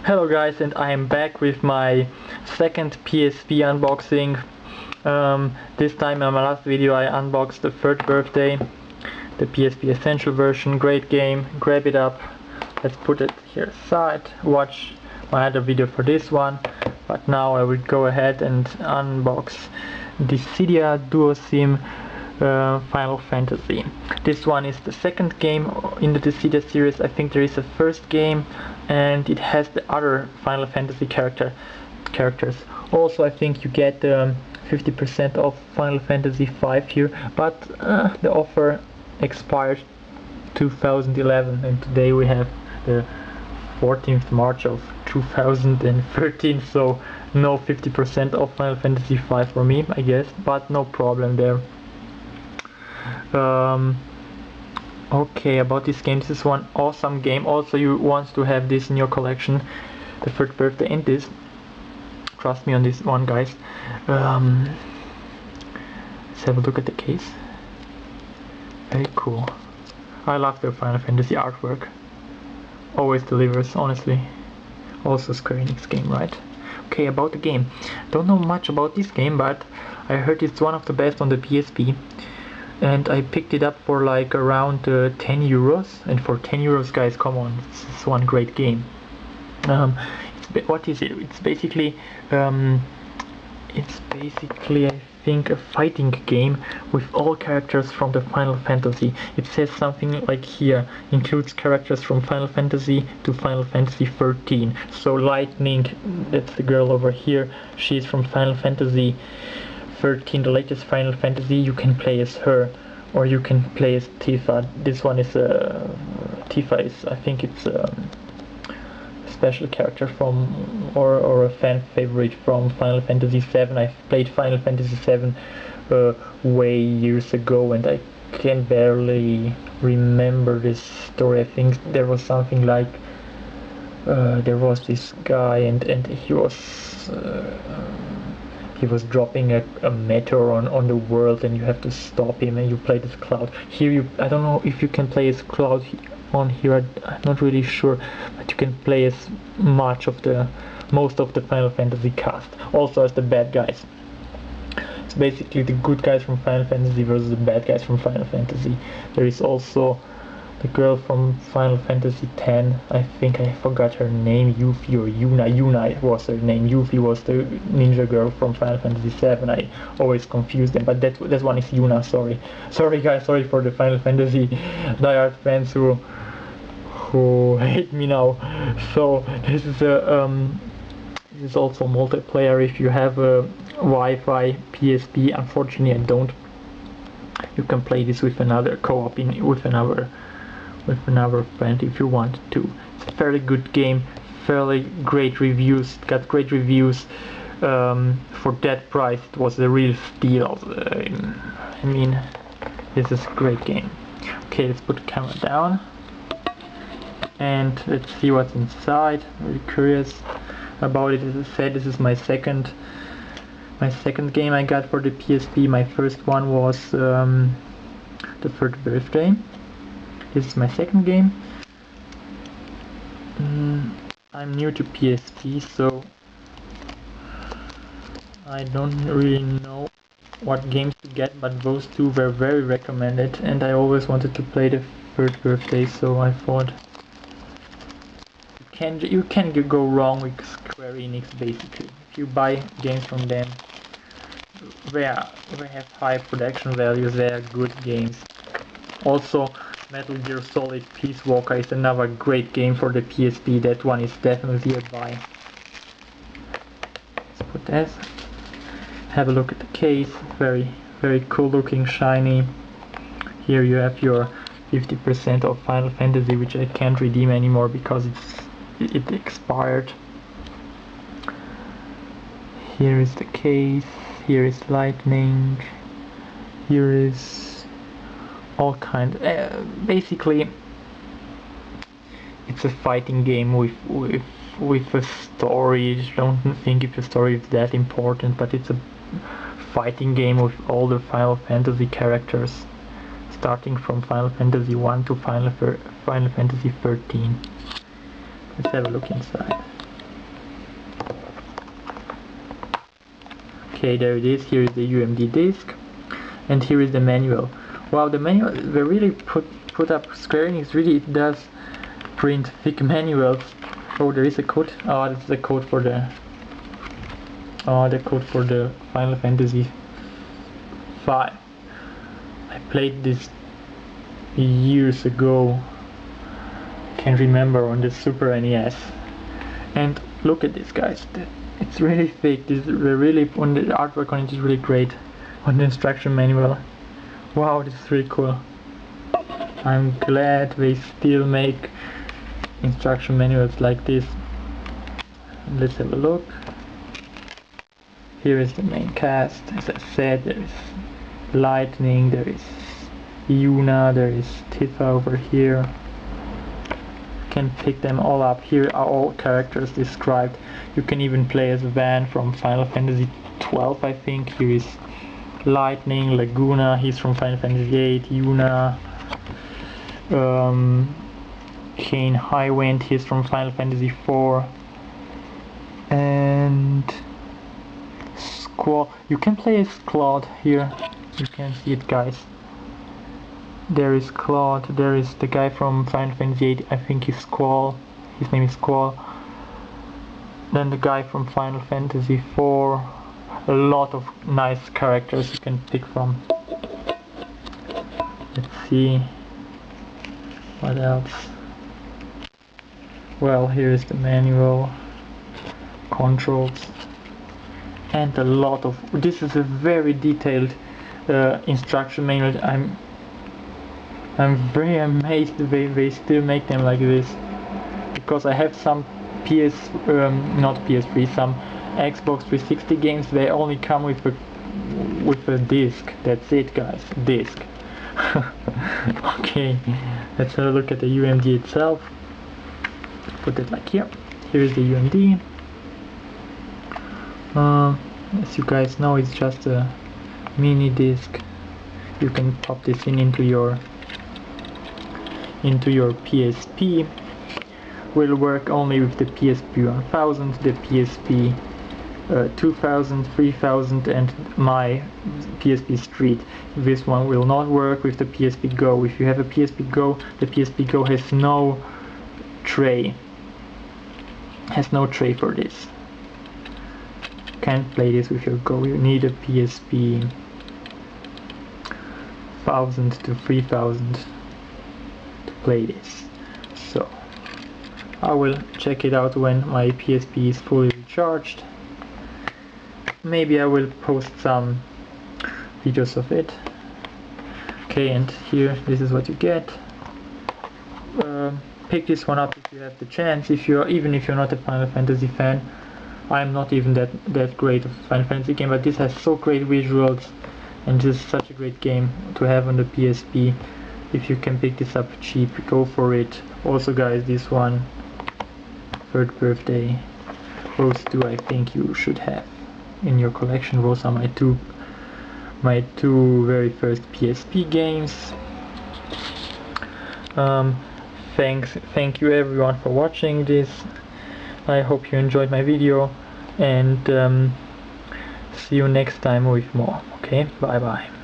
Hello guys, and I am back with my second PSP unboxing. This time in my last video I unboxed the third birthday, the PSP Essential version. Great game, grab it up. Let's put it here aside, watch my other video for this one. But now I will go ahead and unbox Dissidia duodecim Final Fantasy. This one is the second game in the Dissidia series. I think there is a first game and it has the other Final Fantasy characters. Also I think you get 50% of Final Fantasy 5 here, but the offer expired 2011 and today we have the 14th March of 2013, so no 50% of Final Fantasy 5 for me, I guess, but no problem there. Okay, about this game, this is one awesome game. Also, you want to have this in your collection, the third birthday and this. Trust me on this one, guys. Let's have a look at the case. Very cool. I love the Final Fantasy artwork. Always delivers, honestly. Also Square Enix game, right? Okay, about the game. Don't know much about this game, but I heard it's one of the best on the PSP. And I picked it up for like around 10 euros, and for 10 euros, guys, come on, it's one great game. What is it? It's basically I think a fighting game with all characters from the Final Fantasy. It says something like here, includes characters from Final Fantasy to Final Fantasy 13. So Ligtning, that's the girl over here, she's from Final Fantasy 13, the latest Final Fantasy. You can play as her, or you can play as Tifa. This one is Tifa is, I think it's a special character from, or a fan favorite from Final Fantasy 7. I've played Final Fantasy 7 way years ago, and I can barely remember this story. I think there was something like there was this guy, and he was dropping a meteor on the world, and you have to stop him, and you play this Cloud. Here I don't know if you can play as Cloud on here, I'm not really sure, but you can play as most of the Final Fantasy cast, also as the bad guys. It's basically the good guys from Final Fantasy versus the bad guys from Final Fantasy. There is also the girl from Final Fantasy X, I think I forgot her name, Yuffie or Yuna. Yuna was her name. Yuffie was the ninja girl from Final Fantasy VII. I always confuse them, but that one is Yuna. Sorry guys, sorry for the Final Fantasy diehard fans who hate me now. So this is also multiplayer if you have a Wi-Fi PSP. Unfortunately I don't. You can play this with another co-op with another friend if you want to. It's a fairly good game, fairly great reviews, got great reviews. For that price it was a real steal. I mean, this is a great game. Okay, let's put the camera down and let's see what's inside. Very curious about it. As I said, this is my second game I got for the PSP. My first one was the third birthday. This is my second game. I'm new to PSP, so I don't really know what games to get, but those two were very recommended, and I always wanted to play the third birthday, so I thought you can go wrong with Square Enix. Basically, if you buy games from them, they have high production values, they are good games. Also, Metal Gear Solid Peace Walker is another great game for the PSP. That one is definitely a buy. Let's put that. Have a look at the case. Very, very cool looking, shiny. Here you have your 50% of Final Fantasy, which I can't redeem anymore because it expired. Here is the case. Here is Ligtning. Here is all kind. Basically, it's a fighting game with a story. I don't think if the story is that important, but it's a fighting game with all the Final Fantasy characters, starting from Final Fantasy 1 to Final Fantasy 13. Let's have a look inside. Okay, there it is. Here is the UMD disc, and here is the manual. Wow, the manual, they really put up, Square Enix really does print thick manuals. Oh, there is a code. Oh, that's the code for the Final Fantasy 5. I played this years ago. Can't remember, on the Super NES. And look at this, guys. It's really thick. The artwork on it is really great. On the instruction manual. Wow, this is really cool. I'm glad they still make instruction manuals like this. Let's have a look. Here is the main cast. As I said, there is Ligtning, there is Yuna, there is Tifa over here. You can pick them all up. Here are all characters described. You can even play as Van from Final Fantasy 12, I think. Here is Lightning, Laguna, he's from Final Fantasy 8, Yuna, Kane Highwind, he's from Final Fantasy 4, and Squall. You can play as Claude here, you can see it, guys. There is Claude, there is the guy from Final Fantasy 8, I think he's Squall, his name is Squall. Then the guy from Final Fantasy 4. A lot of nice characters you can pick from. Let's see what else. Well, here is the manual, controls, and a lot of. This is a very detailed instruction manual. I'm very amazed they still make them like this, because I have some not PS3, some Xbox 360 games. They only come with a disc. That's it, guys, disc. Okay, let's have a look at the UMD itself. Put it like here. Here is the UMD. As you guys know, it's just a mini disc. You can pop this into your PSP. Will work only with the PSP 1000, the PSP 2000, 3000 and my PSP Street. This one will not work with the PSP Go. If you have a PSP Go, the PSP Go has no tray. Has no tray for this. Can't play this with your Go. You need a PSP 1000 to 3000 to play this. So I will check it out when my PSP is fully recharged. Maybe I will post some videos of it. Okay, and here, this is what you get. Pick this one up if you have the chance. Even if you're not a Final Fantasy fan. I'm not even that great of a Final Fantasy game, but this has so great visuals, and this is such a great game to have on the PSP. If you can pick this up cheap, go for it. Also, guys, this one, 3rd birthday, those two I think you should have in your collection. Those are my two very first PSP games. Thank you everyone for watching this. I hope you enjoyed my video, and see you next time with more. Okay, bye bye.